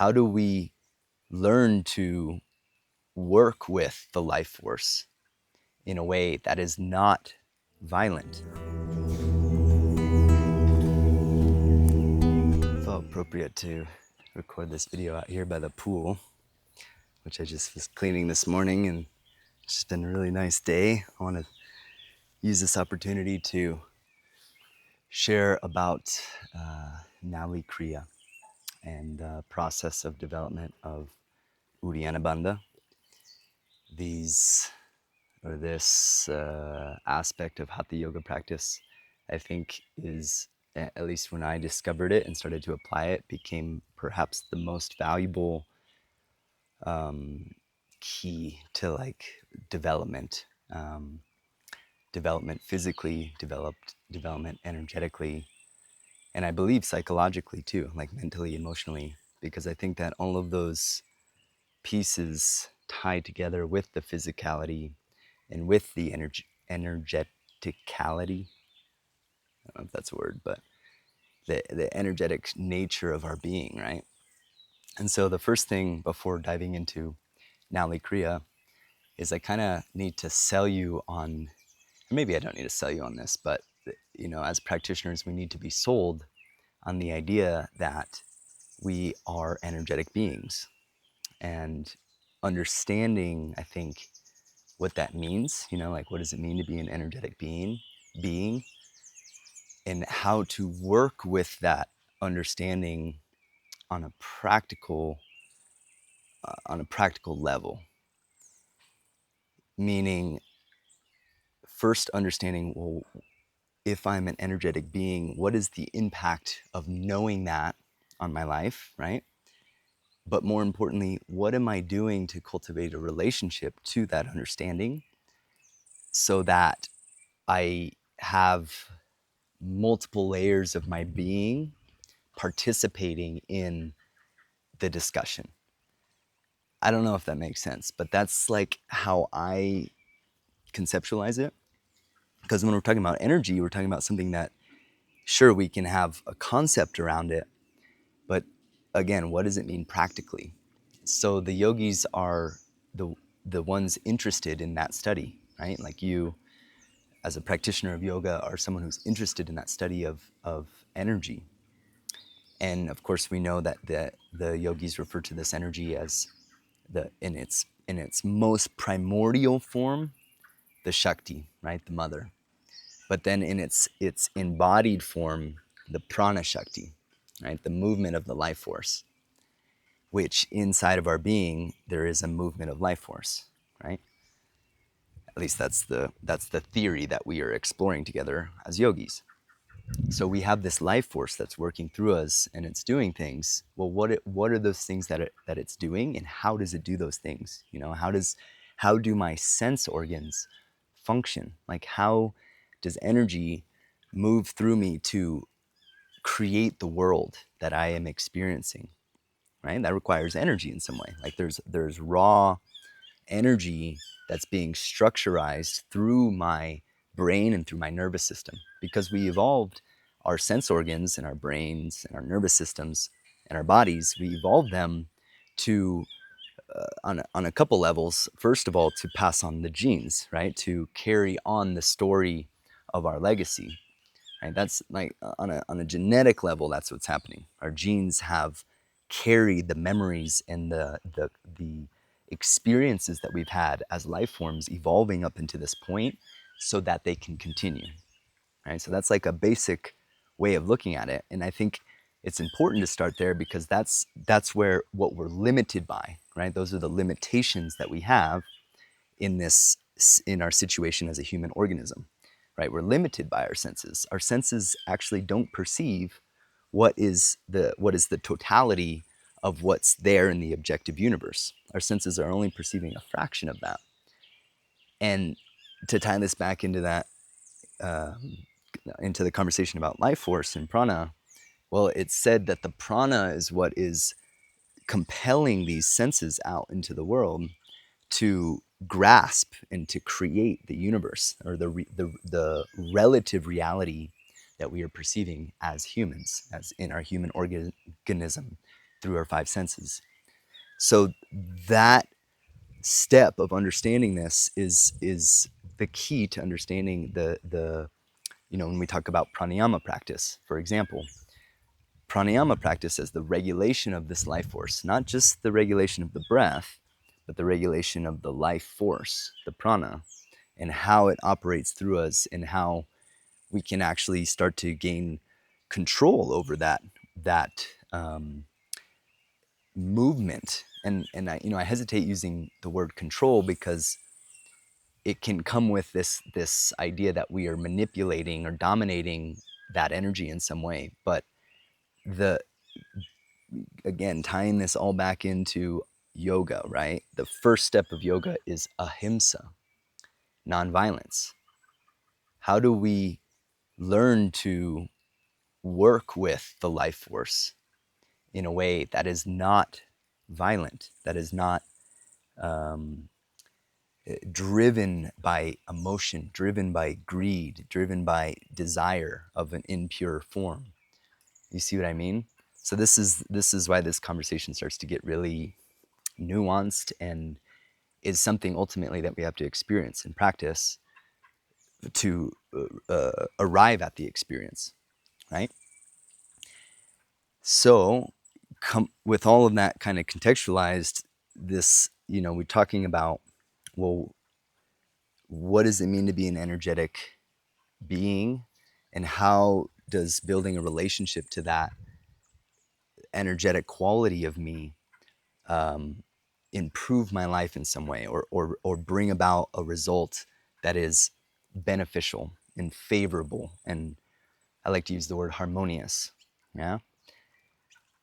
how do we learn to work with the life force in a way that is not violent? I felt appropriate to record this video out here by the pool, which I just was cleaning this morning, and it's just been a really nice day. I want to use this opportunity to share about Nauli Kriya and the process of development of Uddiyana Bandha. This aspect of Hatha Yoga practice, I think, is, at least when I discovered it and started to apply it, became perhaps the most valuable key to like development, development physically, development energetically, and I believe psychologically too, like mentally, emotionally, because I think that all of those pieces tie together with the physicality and with the energeticality. I don't know if that's a word, but the energetic nature of our being, right? And so the first thing before diving into Nauli Kriya is I kind of need to sell you on, or maybe I don't need to sell you on this, but as practitioners, we need to be sold on the idea that we are energetic beings, and understanding, I think, what that means, like what does it mean to be an energetic being, and how to work with that understanding on a practical level. Meaning, first understanding, well, if I'm an energetic being, what is the impact of knowing that on my life, right? But more importantly, what am I doing to cultivate a relationship to that understanding so that I have multiple layers of my being participating in the discussion? I don't know if that makes sense, but that's like how I conceptualize it. Because when we're talking about energy, we're talking about something that, sure, we can have a concept around it, but again, what does it mean practically? So the yogis are the ones interested in that study, right? Like you, as a practitioner of yoga, are someone who's interested in that study of energy. And of course, we know that the yogis refer to this energy as in its most primordial form, the Shakti, right, the mother. But then in its embodied form, the Prana Shakti, right, the movement of the life force. Which inside of our being there is a movement of life force, right? At least that's the theory that we are exploring together as yogis. So we have this life force that's working through us and it's doing things. Well, what are those things that it's doing, and how does it do those things? How do my sense organs function? Like, how does energy move through me to create the world that I am experiencing? Right? That requires energy in some way. Like there's raw energy that's being structurized through my brain and through my nervous system, because we evolved our sense organs and our brains and our nervous systems and our bodies. We evolved them to on a couple levels. First of all, to pass on the genes, right? To carry on the story of our legacy. Right? That's like on a genetic level, that's what's happening. Our genes have carried the memories and the experiences that we've had as life forms evolving up into this point so that they can continue. Right? So that's like a basic way of looking at it. And I think it's important to start there, because that's where what we're limited by, right? Those are the limitations that we have in our situation as a human organism. Right? We're limited by our senses. Our senses actually don't perceive what is the totality of what's there in the objective universe. Our senses are only perceiving a fraction of that. And to tie this back into that, into the conversation about life force and prana, well, it's said that the prana is what is compelling these senses out into the world to grasp and to create the universe, or the relative reality that we are perceiving as humans, as in our human organism, through our five senses. So that step of understanding this is the key to understanding the when we talk about pranayama practice, for example. Pranayama practice as the regulation of this life force, not just the regulation of the breath, but the regulation of the life force, the prana, and how it operates through us, and how we can actually start to gain control over that movement. And I hesitate using the word control because it can come with this idea that we are manipulating or dominating that energy in some way. But the again, tying this all back into yoga, right? The first step of yoga is ahimsa, nonviolence. How do we learn to work with the life force in a way that is not violent, that is not um, driven by emotion, driven by greed, driven by desire of an impure form? You see what I mean? So this is why this conversation starts to get really nuanced, and is something ultimately that we have to experience and practice to arrive at the experience, right? So with all of that kind of contextualized, this, we're talking about, well, what does it mean to be an energetic being, and how does building a relationship to that energetic quality of me improve my life in some way, or bring about a result that is beneficial and favorable, and I like to use the word harmonious, yeah?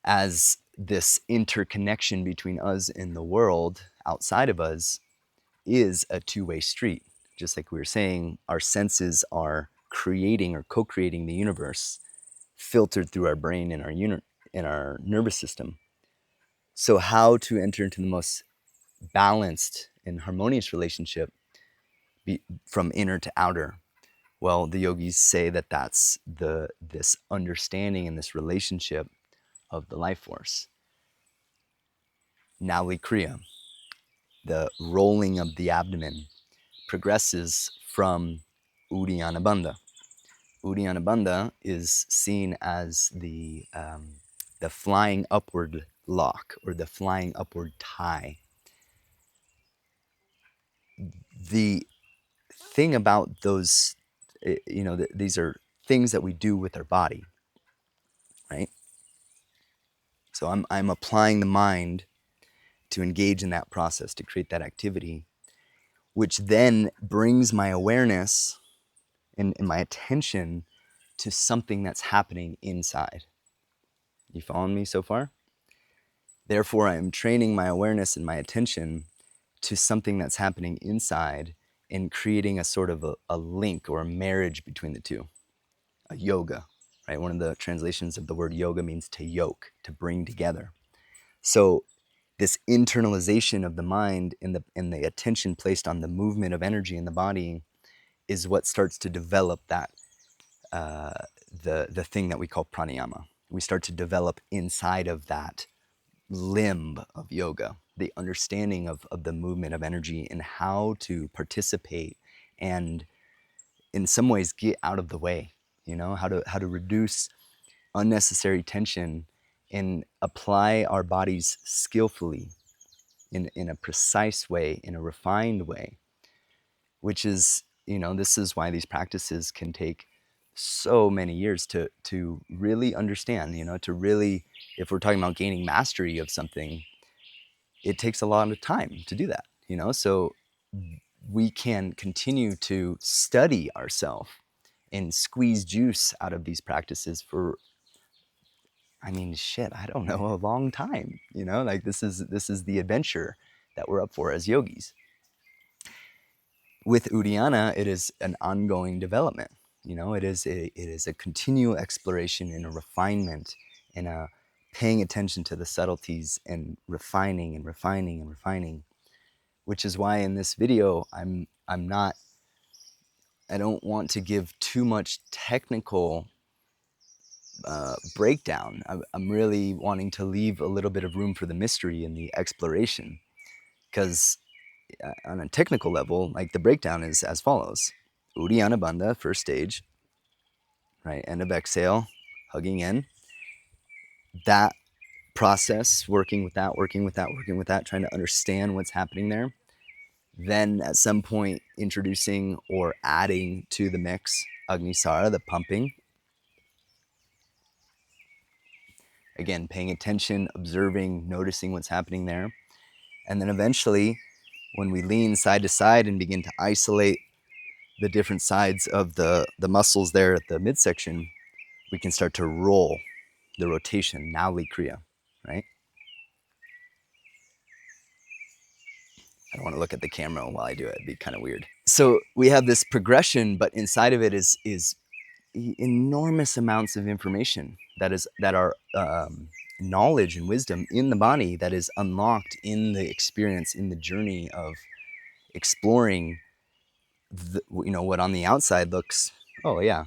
As this interconnection between us and the world outside of us is a two-way street. Just like we were saying, our senses are creating or co-creating the universe, filtered through our brain and our nervous system. So how to enter into the most balanced and harmonious relationship from inner to outer? Well, the yogis say that that's this understanding and this relationship of the life force. Nauli Kriya, the rolling of the abdomen, progresses from Uddiyana Bandha. Uddiyana Bandha is seen as the flying upward lock, or the flying upward tie. The thing about those, these are things that we do with our body, right? So I'm applying the mind to engage in that process, to create that activity, which then brings my awareness and my attention to something that's happening inside. You following me so far? Therefore, I am training my awareness and my attention to something that's happening inside, and creating a sort of a link or a marriage between the two, a yoga, right? One of the translations of the word yoga means to yoke, to bring together. So this internalization of the mind and the attention placed on the movement of energy in the body is what starts to develop that the thing that we call pranayama. We start to develop inside of that limb of yoga the understanding of the movement of energy, and how to participate, and in some ways get out of the way, how to reduce unnecessary tension and apply our bodies skillfully in a precise way, in a refined way, which is, this is why these practices can take so many years to really understand, to really, if we're talking about gaining mastery of something, it takes a lot of time to do that, so we can continue to study ourselves and squeeze juice out of these practices for, I mean, shit, I don't know, a long time, like this is the adventure that we're up for as yogis. With Uddiyana, it is an ongoing development. It is a continual exploration and a refinement, and a paying attention to the subtleties, and refining and refining and refining. Which is why in this video, I don't want to give too much technical breakdown. I'm really wanting to leave a little bit of room for the mystery and the exploration, because on a technical level, like the breakdown is as follows: Uddiyana Bandha, first stage, right? End of exhale, hugging in. That process, working with that, trying to understand what's happening there. Then at some point, introducing or adding to the mix Agnisara, the pumping. Again, paying attention, observing, noticing what's happening there. And then eventually, when we lean side to side and begin to isolate the different sides of the muscles there at the midsection, we can start to roll the rotation, Nauli Kriya, right? I don't want to look at the camera while I do it. It'd be kind of weird. So we have this progression, but inside of it is enormous amounts of information that are knowledge and wisdom in the body that is unlocked in the experience, in the journey of exploring what on the outside looks, oh yeah,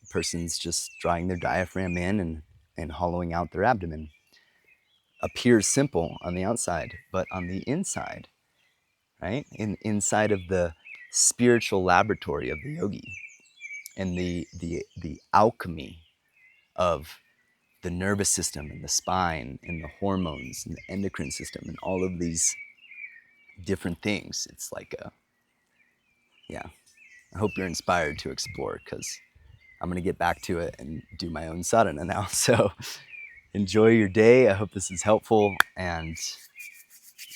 the person's just drawing their diaphragm in and hollowing out their abdomen. Appears simple on the outside, but on the inside, right? Inside of the spiritual laboratory of the yogi and the alchemy of the nervous system and the spine and the hormones and the endocrine system and all of these different things. It's like yeah, I hope you're inspired to explore, because I'm going to get back to it and do my own sadhana now. So enjoy your day. I hope this is helpful, and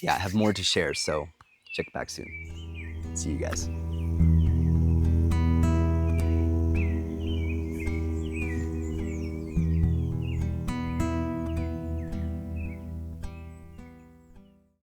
yeah, I have more to share. So check back soon. See you guys.